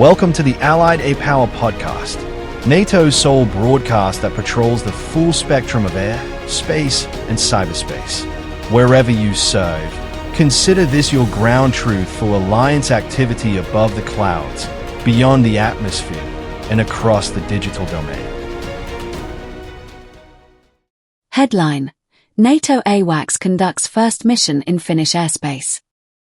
Welcome to the Allied Air Power podcast, NATO's sole broadcast that patrols the full spectrum of air, space, and cyberspace. Wherever you serve, consider this your ground truth for alliance activity above the clouds, beyond the atmosphere, and across the digital domain. Headline: NATO AWACS conducts first mission in Finnish airspace.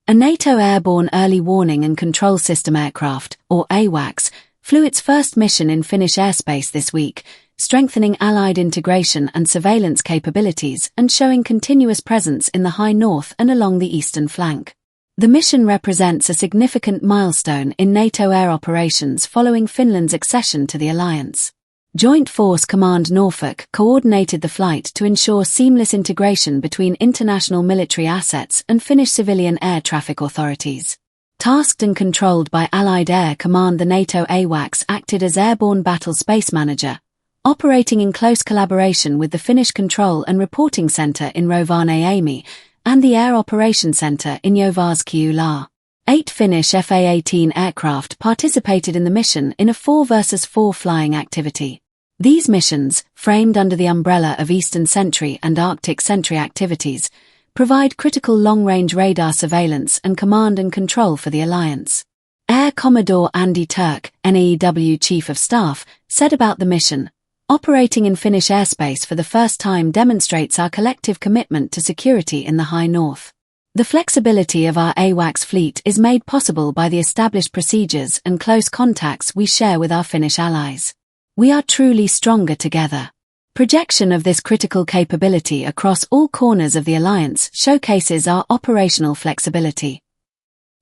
A NATO Airborne Early Warning and Control System aircraft, or AWACS, flew its first mission in Finnish airspace this week, strengthening Allied integration and surveillance capabilities and showing continuous presence in the high north and along the eastern flank. The mission represents a significant milestone in NATO air operations following Finland's accession to the alliance. Joint Force Command Norfolk coordinated the flight to ensure seamless integration between international military assets and Finnish civilian air traffic authorities. Tasked and controlled by Allied Air Command, the NATO AWACS acted as Airborne Battle Space Manager, operating in close collaboration with the Finnish Control and Reporting Centre in Rovaniemi and the Air Operations Centre in Jyväskylä. 8 Finnish FA-18 aircraft participated in the mission in a 4-versus-4 flying activity. These missions, framed under the umbrella of Eastern Sentry and Arctic Sentry activities, provide critical long-range radar surveillance and command and control for the alliance. Air Commodore Andy Turk, NEW Chief of Staff, said about the mission, "Operating in Finnish airspace for the first time demonstrates our collective commitment to security in the high north. The flexibility of our AWACS fleet is made possible by the established procedures and close contacts we share with our Finnish allies. We are truly stronger together." Projection of this critical capability across all corners of the alliance showcases our operational flexibility.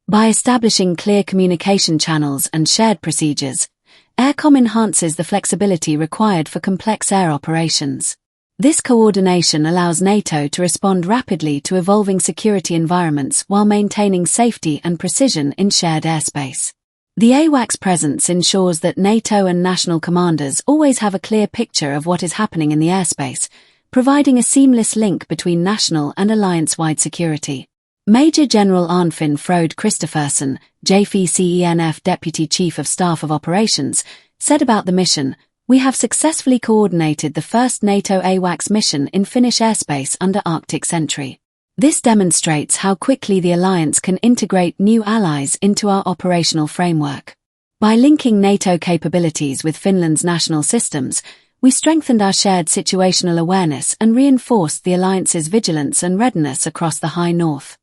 By establishing clear communication channels and shared procedures, AirCom enhances the flexibility required for complex air operations. This coordination allows NATO to respond rapidly to evolving security environments while maintaining safety and precision in shared airspace. The AWACS presence ensures that NATO and national commanders always have a clear picture of what is happening in the airspace, providing a seamless link between national and alliance-wide security. Major General Arnfinn Frode Christophersen, JFCENF Deputy Chief of Staff of Operations, said about the mission, "We have successfully coordinated the first NATO AWACS mission in Finnish airspace under Arctic Sentry. This demonstrates how quickly the alliance can integrate new allies into our operational framework. By linking NATO capabilities with Finland's national systems, we strengthened our shared situational awareness and reinforced the alliance's vigilance and readiness across the high north."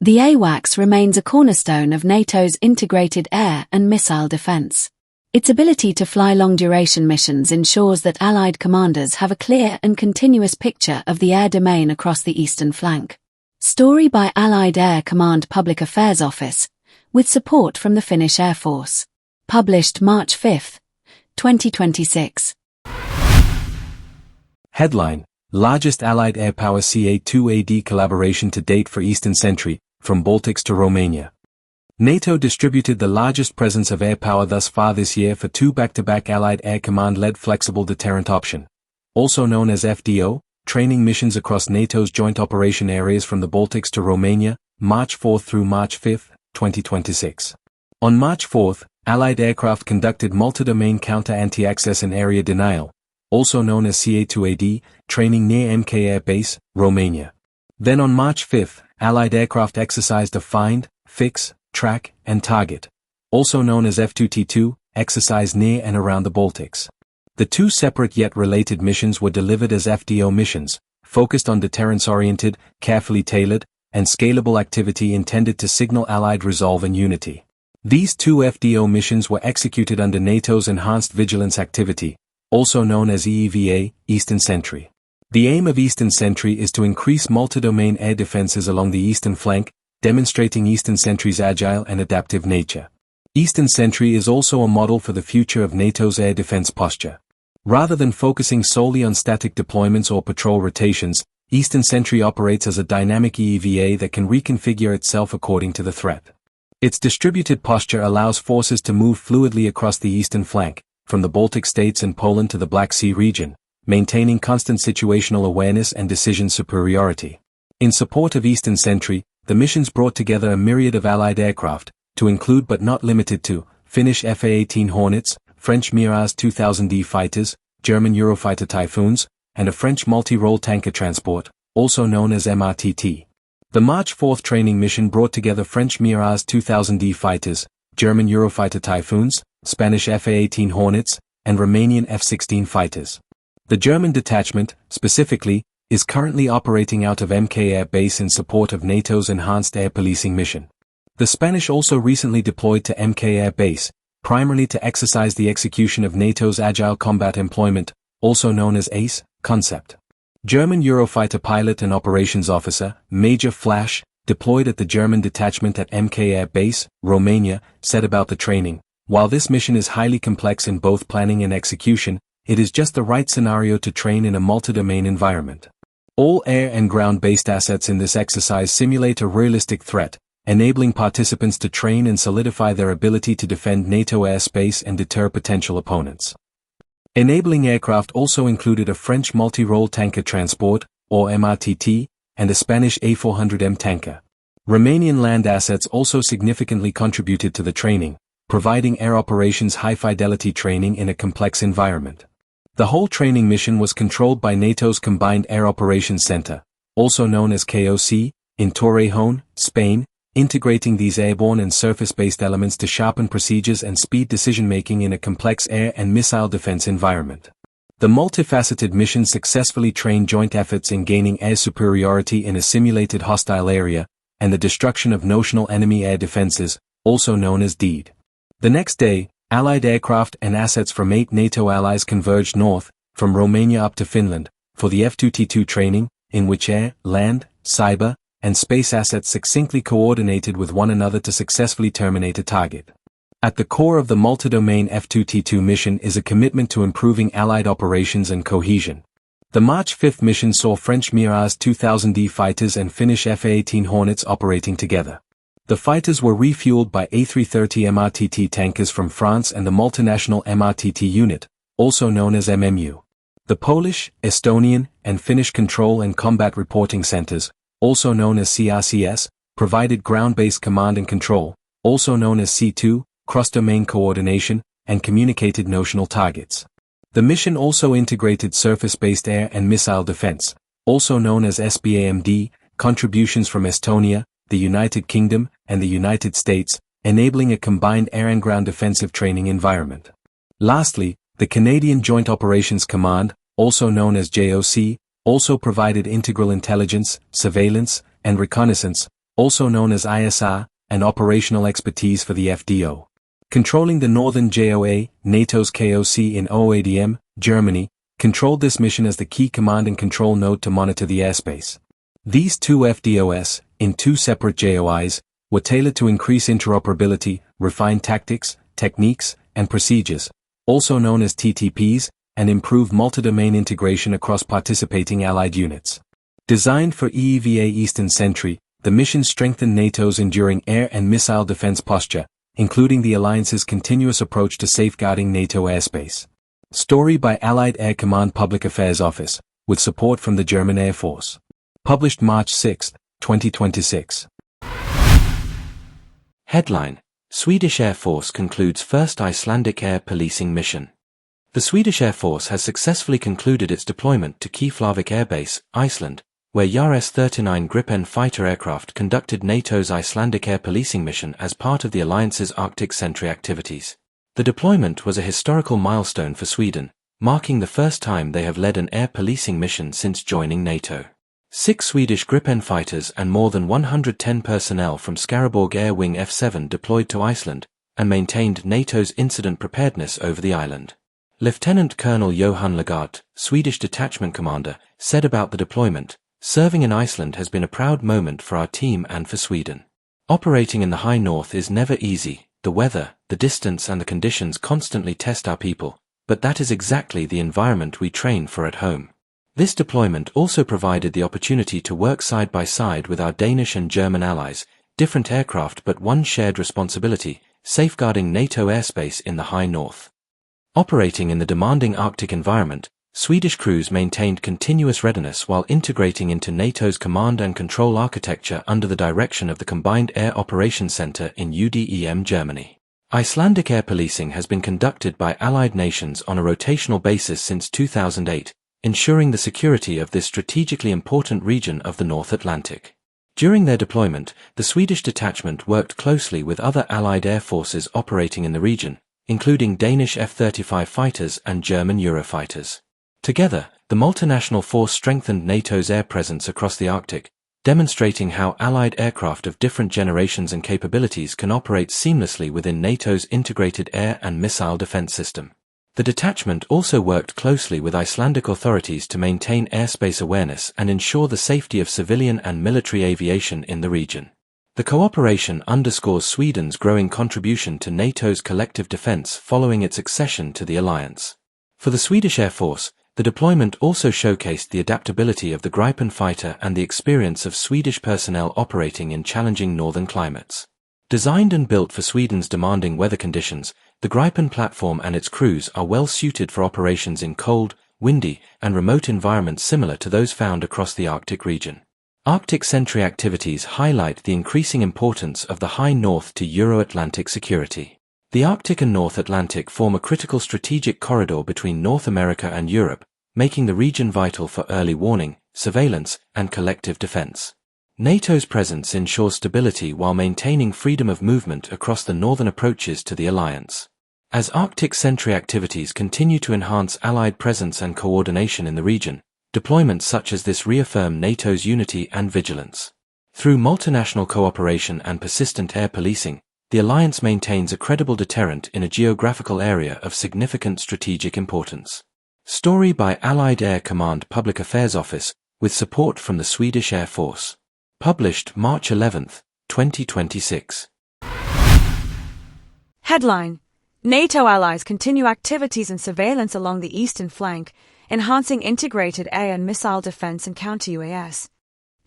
The AWACS remains a cornerstone of NATO's integrated air and missile defense. Its ability to fly long-duration missions ensures that Allied commanders have a clear and continuous picture of the air domain across the eastern flank. Story by Allied Air Command Public Affairs Office, with support from the Finnish Air Force. Published March 5, 2026. Headline: Largest Allied Air Power CA-2AD collaboration to date for Eastern Sentry, from Baltics to Romania. NATO distributed the largest presence of air power thus far this year for 2 back-to-back Allied Air Command-led Flexible Deterrent Option, also known as FDO, training missions across NATO's joint operation areas from the Baltics to Romania, March 4 through March 5, 2026. On March 4, Allied aircraft conducted multi-domain counter-anti-access and area denial, also known as CA-2AD, training near MK Air Base, Romania. Then on March 5, Allied aircraft exercised a find, fix, track, and target, also known as F2T2, exercise near and around the Baltics. The 2 separate yet related missions were delivered as FDO missions, focused on deterrence-oriented, carefully tailored, and scalable activity intended to signal Allied resolve and unity. These 2 FDO missions were executed under NATO's Enhanced Vigilance Activity, also known as EEVA, Eastern Sentry. The aim of Eastern Sentry is to increase multi-domain air defenses along the eastern flank, demonstrating Eastern Sentry's agile and adaptive nature. Eastern Sentry is also a model for the future of NATO's air defense posture. Rather than focusing solely on static deployments or patrol rotations, Eastern Sentry operates as a dynamic EEVA that can reconfigure itself according to the threat. Its distributed posture allows forces to move fluidly across the eastern flank, from the Baltic states and Poland to the Black Sea region, maintaining constant situational awareness and decision superiority. In support of Eastern Sentry, the missions brought together a myriad of Allied aircraft, to include but not limited to, Finnish Fa-18 Hornets, French Mirage 2000D fighters, German Eurofighter Typhoons, and a French multi-role tanker transport, also known as MRTT. The March 4th training mission brought together French Mirage 2000D fighters, German Eurofighter Typhoons, Spanish Fa-18 Hornets, and Romanian F-16 fighters. The German detachment, specifically, is currently operating out of MK Air Base in support of NATO's enhanced air policing mission. The Spanish also recently deployed to MK Air Base, primarily to exercise the execution of NATO's Agile Combat Employment, also known as ACE, concept. German Eurofighter pilot and operations officer, Major Flash, deployed at the German detachment at MK Air Base, Romania, said about the training, "While this mission is highly complex in both planning and execution, it is just the right scenario to train in a multi-domain environment. All air and ground-based assets in this exercise simulate a realistic threat, enabling participants to train and solidify their ability to defend NATO airspace and deter potential opponents." Enabling aircraft also included a French multi-role tanker transport, or MRTT, and a Spanish A400M tanker. Romanian land assets also significantly contributed to the training, providing air operations high-fidelity training in a complex environment. The whole training mission was controlled by NATO's Combined Air Operations Center, also known as KOC, in Torrejón, Spain, integrating these airborne and surface-based elements to sharpen procedures and speed decision-making in a complex air and missile defense environment. The multifaceted mission successfully trained joint efforts in gaining air superiority in a simulated hostile area, and the destruction of notional enemy air defenses, also known as DEED. The next day, Allied aircraft and assets from 8 NATO allies converged north, from Romania up to Finland, for the F-2T2 training, in which air, land, cyber, and space assets succinctly coordinated with one another to successfully terminate a target. At the core of the multi-domain F-2T2 mission is a commitment to improving Allied operations and cohesion. The March 5 mission saw French Mirage 2000D fighters and Finnish Fa-18 Hornets operating together. The fighters were refueled by A330 MRTT tankers from France and the multinational MRTT unit, also known as MMU. The Polish, Estonian, and Finnish Control and Combat Reporting Centers, also known as CRCS, provided ground-based command and control, also known as C2, cross-domain coordination, and communicated notional targets. The mission also integrated surface-based air and missile defense, also known as SBAMD, contributions from Estonia, the United Kingdom, and the United States, enabling a combined air and ground defensive training environment. Lastly, the Canadian Joint Operations Command, also known as JOC, also provided integral intelligence, surveillance, and reconnaissance, also known as ISR, and operational expertise for the FDO. Controlling the Northern JOA, NATO's KOC in OADM, Germany, controlled this mission as the key command and control node to monitor the airspace. These two FDOS, in 2 separate JOIs, were tailored to increase interoperability, refine tactics, techniques, and procedures, also known as TTPs, and improve multi-domain integration across participating Allied units. Designed for EEVA Eastern Sentry, the mission strengthened NATO's enduring air and missile defense posture, including the alliance's continuous approach to safeguarding NATO airspace. Story by Allied Air Command Public Affairs Office, with support from the German Air Force. Published March 6, 2026. Headline: Swedish Air Force concludes first Icelandic air policing mission. The Swedish Air Force has successfully concluded its deployment to Keflavik Air Base, Iceland, where JAR-39 Gripen fighter aircraft conducted NATO's Icelandic air policing mission as part of the alliance's Arctic Sentry activities. The deployment was a historical milestone for Sweden, marking the first time they have led an air policing mission since joining NATO. 6 Swedish Gripen fighters and more than 110 personnel from Skaraborg Air Wing F7 deployed to Iceland, and maintained NATO's incident preparedness over the island. Lieutenant Colonel Johan Lagarde, Swedish detachment commander, said about the deployment, "Serving in Iceland has been a proud moment for our team and for Sweden. Operating in the high north is never easy, the weather, the distance and the conditions constantly test our people, but that is exactly the environment we train for at home." This deployment also provided the opportunity to work side by side with our Danish and German allies, different aircraft but one shared responsibility, safeguarding NATO airspace in the high north. Operating in the demanding Arctic environment, Swedish crews maintained continuous readiness while integrating into NATO's command and control architecture under the direction of the Combined Air Operations Center in UDEM, Germany. Icelandic air policing has been conducted by allied nations on a rotational basis since 2008, ensuring the security of this strategically important region of the North Atlantic. During their deployment, the Swedish detachment worked closely with other allied air forces operating in the region, including Danish F-35 fighters and German Eurofighters. Together, the multinational force strengthened NATO's air presence across the Arctic, demonstrating how allied aircraft of different generations and capabilities can operate seamlessly within NATO's integrated air and missile defense system. The detachment also worked closely with Icelandic authorities to maintain airspace awareness and ensure the safety of civilian and military aviation in the region. The cooperation underscores Sweden's growing contribution to NATO's collective defense following its accession to the alliance. For the Swedish Air Force, the deployment also showcased the adaptability of the Gripen fighter and the experience of Swedish personnel operating in challenging northern climates. Designed and built for Sweden's demanding weather conditions, the Gripen platform and its crews are well suited for operations in cold, windy, and remote environments similar to those found across the Arctic region. Arctic Sentry activities highlight the increasing importance of the high north to Euro-Atlantic security. The Arctic and North Atlantic form a critical strategic corridor between North America and Europe, making the region vital for early warning, surveillance, and collective defense. NATO's presence ensures stability while maintaining freedom of movement across the northern approaches to the alliance. As Arctic Sentry activities continue to enhance Allied presence and coordination in the region, deployments such as this reaffirm NATO's unity and vigilance. Through multinational cooperation and persistent air policing, the alliance maintains a credible deterrent in a geographical area of significant strategic importance. Story by Allied Air Command Public Affairs Office, with support from the Swedish Air Force. Published March 11, 2026. Headline: NATO allies continue activities and surveillance along the eastern flank, enhancing integrated air and missile defense and counter-UAS.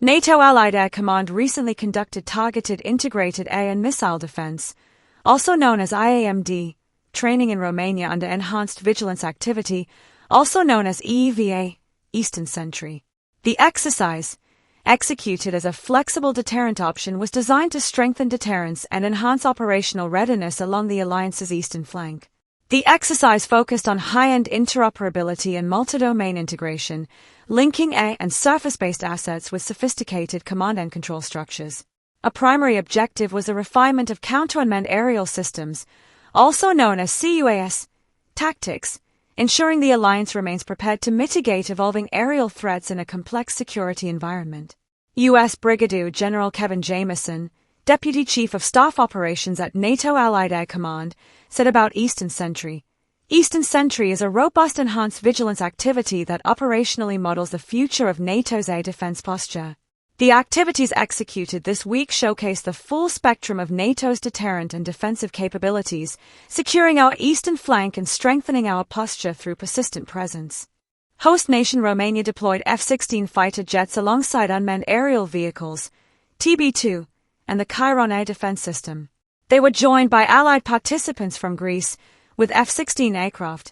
NATO Allied Air Command recently conducted targeted integrated air and missile defense, also known as IAMD, training in Romania under Enhanced Vigilance Activity, also known as EEVA, Eastern Sentry. The exercise, executed as a flexible deterrent option, was designed to strengthen deterrence and enhance operational readiness along the alliance's eastern flank. The exercise focused on high-end interoperability and multi-domain integration, linking air and surface-based assets with sophisticated command and control structures. A primary objective was the refinement of counter-unmanned aerial systems, also known as CUAS, tactics, ensuring the alliance remains prepared to mitigate evolving aerial threats in a complex security environment. U.S. Brigadier General Kevin Jamieson, Deputy Chief of Staff Operations at NATO Allied Air Command, said about Eastern Sentry. Eastern Sentry is a robust enhanced vigilance activity that operationally models the future of NATO's air defense posture. The activities executed this week showcase the full spectrum of NATO's deterrent and defensive capabilities, securing our eastern flank and strengthening our posture through persistent presence. Host nation Romania deployed F-16 fighter jets alongside unmanned aerial vehicles, TB2, and the Chiron air defense system. They were joined by allied participants from Greece, with F-16 aircraft,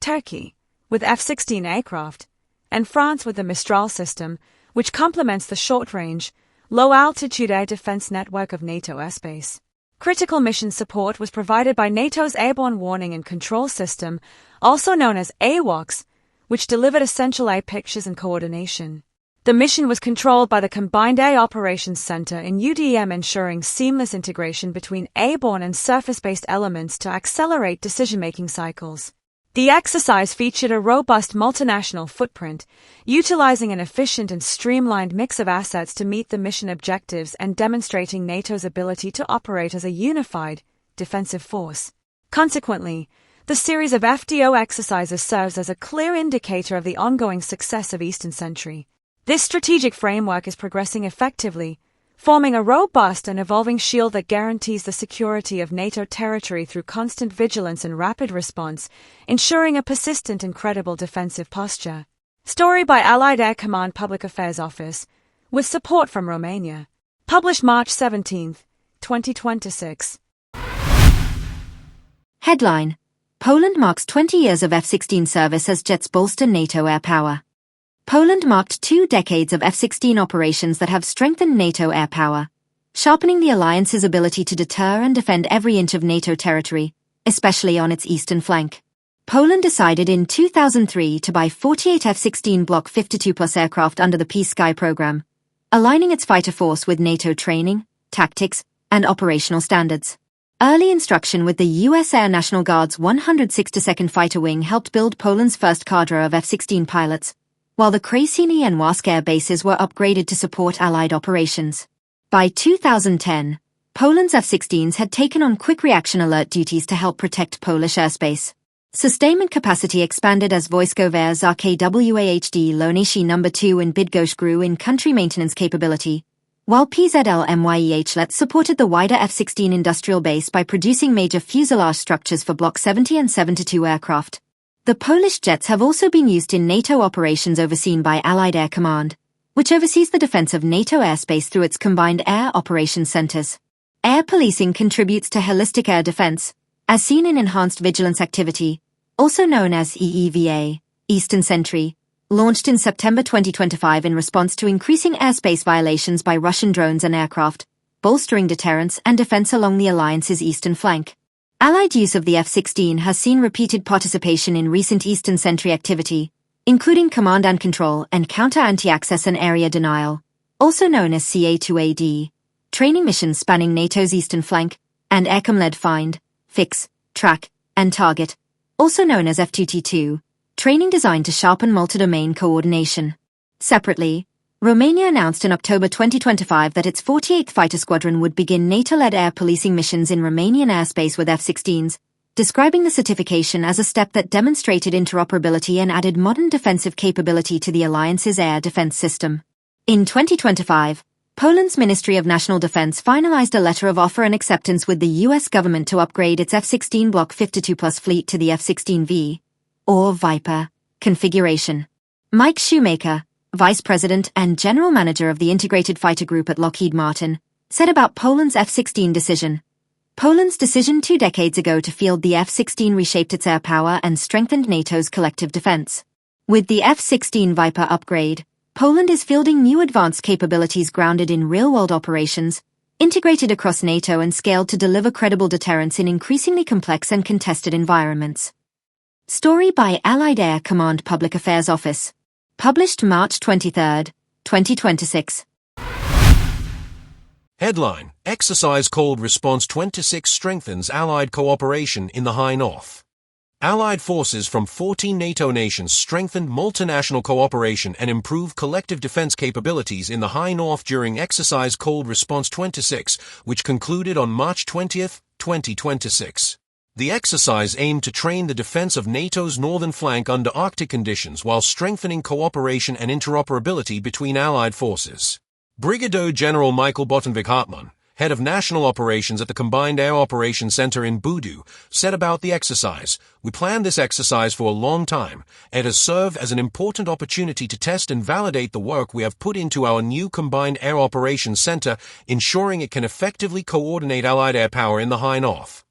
Turkey, with F-16 aircraft, and France with the Mistral system, which complements the short-range, low-altitude air defense network of NATO airspace. Critical mission support was provided by NATO's Airborne Warning and Control System, also known as AWACS, which delivered essential air pictures and coordination. The mission was controlled by the Combined Air Operations Center in UDM, ensuring seamless integration between airborne and surface-based elements to accelerate decision-making cycles. The exercise featured a robust multinational footprint, utilizing an efficient and streamlined mix of assets to meet the mission objectives and demonstrating NATO's ability to operate as a unified, defensive force. Consequently, the series of FDO exercises serves as a clear indicator of the ongoing success of Eastern Sentry. This strategic framework is progressing effectively, forming a robust and evolving shield that guarantees the security of NATO territory through constant vigilance and rapid response, ensuring a persistent and credible defensive posture. Story by Allied Air Command Public Affairs Office, with support from Romania. Published March 17, 2026. Headline: Poland marks 20 years of F-16 service as jets bolster NATO air power. Poland marked 2 decades of F-16 operations that have strengthened NATO air power. sharpening the alliance's ability to deter and defend every inch of NATO territory, especially on its eastern flank. Poland decided in 2003 to buy 48 F-16 Block 52+ aircraft under the Peace Sky program, aligning its fighter force with NATO training, tactics, and operational standards. Early instruction with the U.S. Air National Guard's 162nd Fighter Wing helped build Poland's first cadre of F-16 pilots, while the Krasny and Łask air bases were upgraded to support Allied operations. By 2010, Poland's F-16s had taken on quick reaction alert duties to help protect Polish airspace. Sustainment capacity expanded as Wojskowe ZKWAHD Lonishi No. 2 in Bydgoszcz grew in country maintenance capability, while PZL-MYEH supported the wider F-16 industrial base by producing major fuselage structures for Block 70 and 72 aircraft. The Polish jets have also been used in NATO operations overseen by Allied Air Command, which oversees the defense of NATO airspace through its combined air operations centers. Air policing contributes to holistic air defense, as seen in enhanced vigilance activity, also known as EEVA, Eastern Sentry, launched in September 2025 in response to increasing airspace violations by Russian drones and aircraft, bolstering deterrence and defense along the alliance's eastern flank. Allied use of the F-16 has seen repeated participation in recent Eastern Sentry activity, including command and control and counter anti-access and area denial, also known as CA2AD, training missions spanning NATO's eastern flank, and AIRCOM-led find, fix, track, and target, also known as F2T2, training designed to sharpen multi-domain coordination. Separately, Romania announced in October 2025 that its 48th Fighter Squadron would begin NATO-led air policing missions in Romanian airspace with F-16s, describing the certification as a step that demonstrated interoperability and added modern defensive capability to the alliance's air defense system. In 2025, Poland's Ministry of National Defense finalized a letter of offer and acceptance with the U.S. government to upgrade its F-16 Block 52+ fleet to the F-16V, or Viper, configuration. Mike Shoemaker, Vice President and General Manager of the Integrated Fighter Group at Lockheed Martin, said about Poland's F-16 decision. Poland's decision 2 decades ago to field the F-16 reshaped its air power and strengthened NATO's collective defense. With the F-16 Viper upgrade, Poland is fielding new advanced capabilities grounded in real-world operations, integrated across NATO and scaled to deliver credible deterrence in increasingly complex and contested environments. Story by Allied Air Command Public Affairs Office. Published March 23, 2026. Headline: Exercise Cold Response 26 strengthens Allied cooperation in the High North. Allied forces from 14 NATO nations strengthened multinational cooperation and improved collective defense capabilities in the High North during Exercise Cold Response 26, which concluded on March 20, 2026. The exercise aimed to train the defense of NATO's northern flank under Arctic conditions while strengthening cooperation and interoperability between Allied forces. Brigadier General Michael Bottenvik-Hartmann, head of national operations at the Combined Air Operations Center in Budu, said about the exercise, "We planned this exercise for a long time, and it has served as an important opportunity to test and validate the work we have put into our new Combined Air Operations Center, ensuring it can effectively coordinate Allied air power in the High North."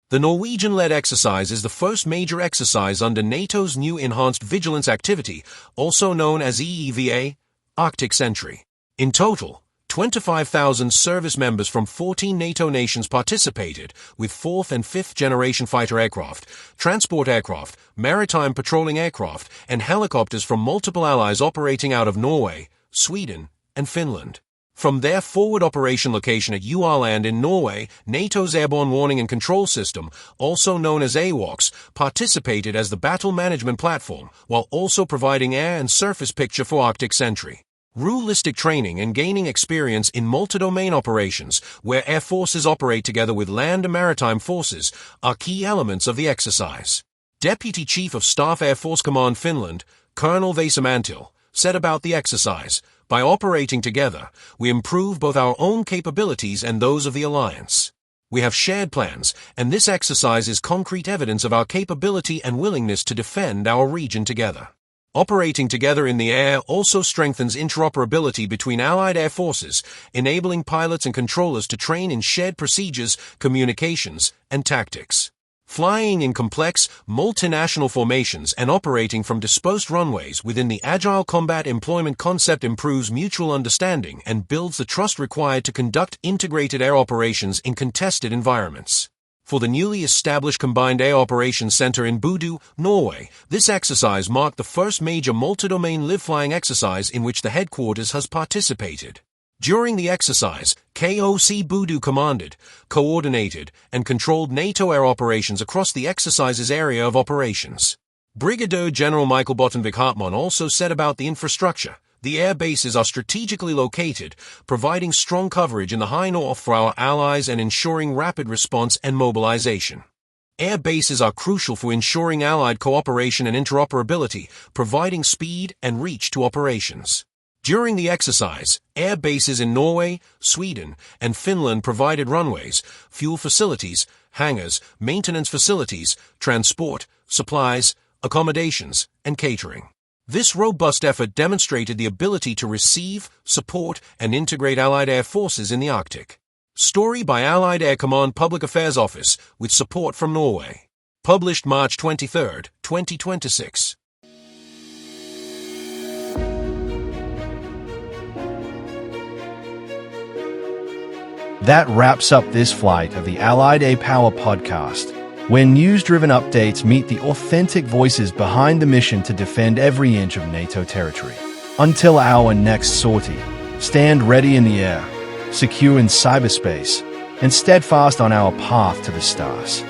The Norwegian-led exercise is the first major exercise under NATO's new Enhanced Vigilance Activity, also known as EEVA, Arctic Sentry. In total, 25,000 service members from 14 NATO nations participated, with 4th and 5th generation fighter aircraft, transport aircraft, maritime patrolling aircraft, and helicopters from multiple allies operating out of Norway, Sweden, and Finland. From their forward operation location at Ualand in Norway, NATO's Airborne Warning and Control System, also known as AWACS, participated as the battle management platform, while also providing air and surface picture for Arctic Sentry. Realistic training and gaining experience in multi-domain operations, where air forces operate together with land and maritime forces, are key elements of the exercise. Deputy Chief of Staff Air Force Command Finland, Colonel Vesa-Mantil, said about the exercise, "By operating together, we improve both our own capabilities and those of the alliance. We have shared plans, and this exercise is concrete evidence of our capability and willingness to defend our region together." Operating together in the air also strengthens interoperability between Allied air forces, enabling pilots and controllers to train in shared procedures, communications, and tactics. flying in complex, multinational formations and operating from dispersed runways within the agile combat employment concept improves mutual understanding and builds the trust required to conduct integrated air operations in contested environments. For the newly established Combined Air Operations Center in Bodø, Norway, this exercise marked the first major multi-domain live-flying exercise in which the headquarters has participated. During the exercise, KOC Bodø commanded, coordinated, and controlled NATO air operations across the exercise's area of operations. Brigadier General Michael Bottenvik Hartmann also said about the infrastructure. The air bases are strategically located, providing strong coverage in the high north for our allies and ensuring rapid response and mobilization. Air bases are crucial for ensuring allied cooperation and interoperability, providing speed and reach to operations. During the exercise, air bases in Norway, Sweden, and Finland provided runways, fuel facilities, hangars, maintenance facilities, transport, supplies, accommodations, and catering. This robust effort demonstrated the ability to receive, support, and integrate Allied air forces in the Arctic. Story by Allied Air Command Public Affairs Office with support from Norway. Published March 23, 2026. That wraps up this flight of the Allied Air Power podcast, where news-driven updates meet the authentic voices behind the mission to defend every inch of NATO territory. Until our next sortie, stand ready in the air, secure in cyberspace, and steadfast on our path to the stars.